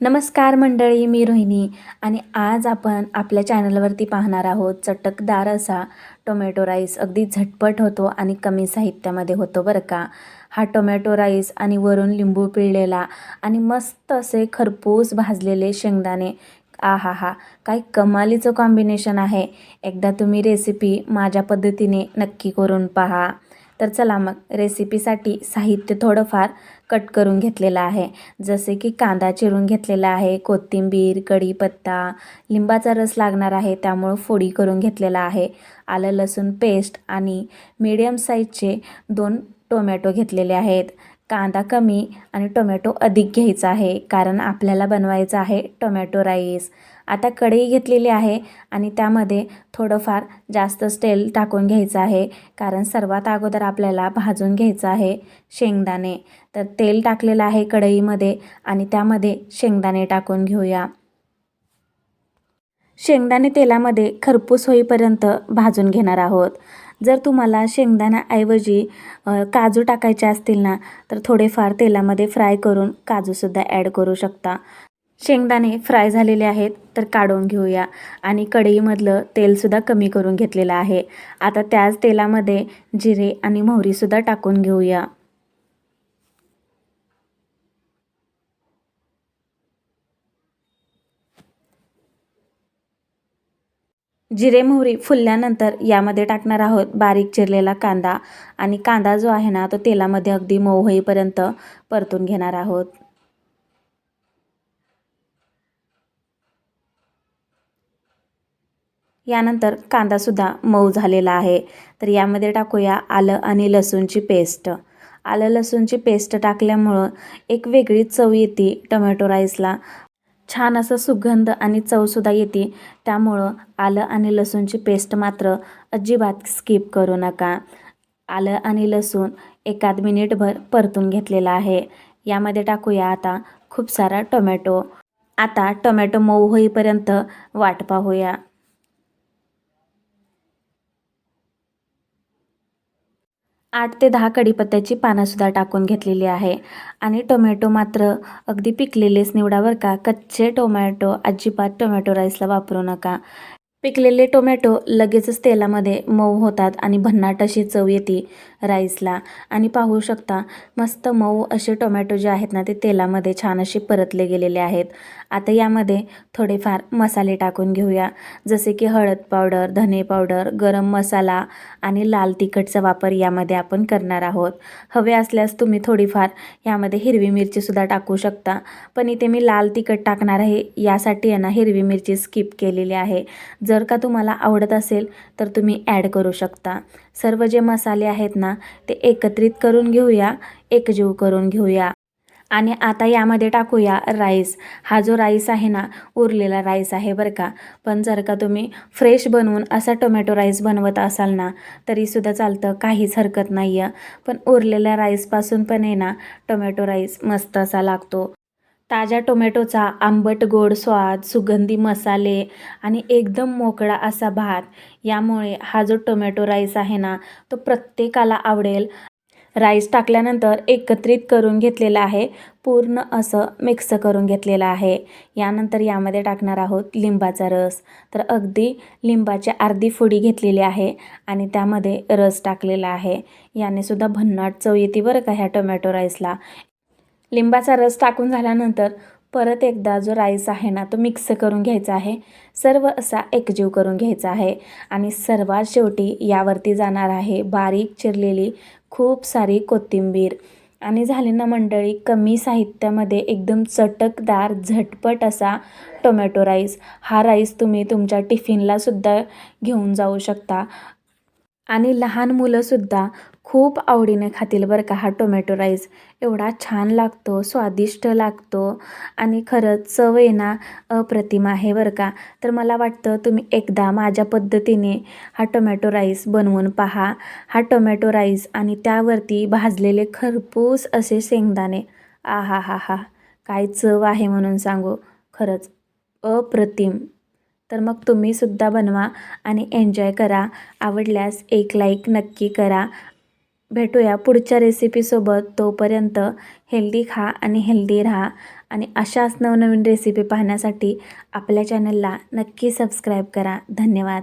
नमस्कार मंडळी, मी रोहिणी आणि आज आपण आपल्या चॅनलवरती पाहणार आहोत चटकदार असा टोमॅटो राईस. अगदी झटपट होतो आणि कमी साहित्यामध्ये होतो बरं का. हा टोमॅटो राईस आणि वरून लिंबू पिळलेला आणि मस्त असे खरपूस भाजलेले शेंगदाणे. आहाहा, काय कमालीचं कॉम्बिनेशन आहे. एकदा तुम्ही रेसिपी माझ्या पद्धतीने नक्की करून पहा. तर चला मग रेसिपीसाठी साहित्य थोडंफार कट करून घेतलेलं आहे. जसे की कांदा चिरून घेतलेला आहे, कोथिंबीर, कढीपत्ता, लिंबाचा रस लागणार आहे त्यामुळं फोडी करून घेतलेला आहे, आलं लसूण पेस्ट आणि मीडियम साईजचे 2 टोमॅटो घेतलेले आहेत. कांदा कमी आणि टोमॅटो अधिक घ्यायचा आहे कारण आपल्याला बनवायचा आहे टोमॅटो राईस. आता कढई घेतलेली आहे आणि त्यामध्ये थोडंफार जास्तच तेल टाकून घ्यायचं आहे कारण सर्वात अगोदर आपल्याला भाजून घ्यायचं आहे शेंगदाणे. तर तेल टाकलेलं आहे कढईमध्ये आणि त्यामध्ये शेंगदाणे टाकून घेऊया. शेंगदाणे तेलामध्ये खरपूस होईपर्यंत भाजून घेणार आहोत. जर तुम्हाला शेंगदाण्याऐवजी काजू टाकायचे असतील ना, तर थोडेफार तेलामध्ये फ्राय करून काजूसुद्धा ॲड करू शकता. शेंगदाणे फ्राय झालेले आहेत तर काढून घेऊया आणि कढईमधलं तेलसुद्धा कमी करून घेतलेलं आहे. आता त्याच तेलामध्ये जिरे आणि मोहरीसुद्धा टाकून घेऊया. जिरे मोहरी फुलल्यानंतर यामध्ये टाकणार आहोत बारीक चिरलेला कांदा आणि कांदा जो आहे ना तो तेलामध्ये अगदी मऊ होईपर्यंत परतून घेणार आहोत. यानंतर कांदासुद्धा मऊ झालेला आहे तर यामध्ये टाकूया आलं आणि लसूणची पेस्ट. आलं लसूणची पेस्ट टाकल्यामुळं एक वेगळी चव येते टोमॅटो राईसला. छान असं सुगंध आणि चवसुद्धा येते. त्यामुळं आलं आणि लसूणची पेस्ट मात्र अजिबात स्किप करू नका. आलं आणि लसूण एखाद मिनिटभर परतून घेतलेला आहे. यामध्ये टाकूया आता खूप सारा टोमॅटो. आता टोमॅटो मऊ होईपर्यंत वाट पाहूया. 8 ते 10 कढीपत्त्याची पानंसुद्धा टाकून घेतलेली आहे आणि टोमॅटो मात्र अगदी पिकलेलेच निवडा बरं का. कच्चे टोमॅटो अजिबात टोमॅटो राईसला वापरू नका. पिकलेले टोमॅटो लगेचच तेलामध्ये मऊ होतात आणि भन्नाट अशी चव येते राईसला. आणि पाहू शकता मस्त मऊ असे टोमॅटो जे आहेत ना ते तेलामध्ये छान असे परतले गेलेले आहेत. आता यामध्ये थोडेफार मसाले टाकून घेऊया. जसे की हळद पावडर, धने पावडर, गरम मसाला आणि लाल तिखटचा वापर यामध्ये आपण करणार आहोत. हवे असल्यास तुम्ही थोडीफार यामध्ये हिरवी मिरचीसुद्धा टाकू शकता. पण इथे मी लाल तिखट टाकणार आहे, यासाठी आहे ना हिरवी मिरची स्किप केलेली आहे. जर का तुम्हाला आवडत असेल तर तुम्ही ॲड करू शकता. सर्व जे मसाले आहेत ना ते एकत्रित करून घेऊया, एकजीव करून घेऊया. आणि आता यामध्ये टाकूया राईस. हा जो राईस आहे ना उरलेला राईस आहे बरं का. पण जर का तुम्ही फ्रेश बनवून असा टोमॅटो राईस बनवत असाल ना तरीसुद्धा चालतं, काहीच हरकत नाही आहे. पण उरलेल्या राईसपासून पण आहे ना टोमॅटो राईस मस्त असा लागतो. ताज्या टोमॅटोचा आंबट गोड स्वाद, सुगंधी मसाले आणि एकदम मोकळा असा भात, यामुळे हा जो टोमॅटो राईस आहे ना तो प्रत्येकाला आवडेल. राईस टाकल्यानंतर एकत्रित करून घेतलेला आहे, पूर्ण असं मिक्स करून घेतलेलं आहे. यानंतर यामध्ये टाकणार आहोत लिंबाचा रस. तर अगदी लिंबाची अर्धी फोडी घेतलेली आहे आणि त्यामध्ये रस टाकलेला आहे. याने सुद्धा भन्नाट चव येते बरं का ह्या टोमॅटो राईसला. लिंबाचा रस टाकून झाल्यानंतर परत एकदा जो राईस आहे ना तो मिक्स करून घ्यायचा आहे. सर्व असा एकजीव करून घ्यायचा आहे आणि सर्वात शेवटी यावरती जाणार आहे बारीक चिरलेली खूप सारी कोथिंबीर. आणि झाले ना मंडळी कमी साहित्यामध्ये एकदम चटकदार झटपट असा टोमॅटो राईस. हा राईस तुम्ही तुमच्या टिफिनलासुद्धा घेऊन जाऊ शकता आणि लहान मुलंसुद्धा खूप आवडीने खातील बरं का. हा टोमॅटो राईस एवढा छान लागतो, स्वादिष्ट लागतो आणि खरंच चव आहे ना अप्रतिम आहे बरं का. तर मला वाटतं तुम्ही एकदा माझ्या पद्धतीने हा टोमॅटो राईस बनवून पहा. हा टोमॅटो राईस आणि त्यावरती भाजलेले खरपूस असे शेंगदाणे, आहाहाहा, काय चव आहे म्हणून सांगू. खरंच अप्रतिम. तर मग तुम्हीसुद्धा बनवा आणि एन्जॉय करा. आवडल्यास एक लाईक नक्की करा. भेटूया पुढच्या रेसिपीसोबत. तोपर्यंत हेल्दी खा आणि हेल्दी राहा. आणि अशाच नवनवीन रेसिपी पाहण्यासाठी आपल्या चॅनलला नक्की सबस्क्राईब करा. धन्यवाद.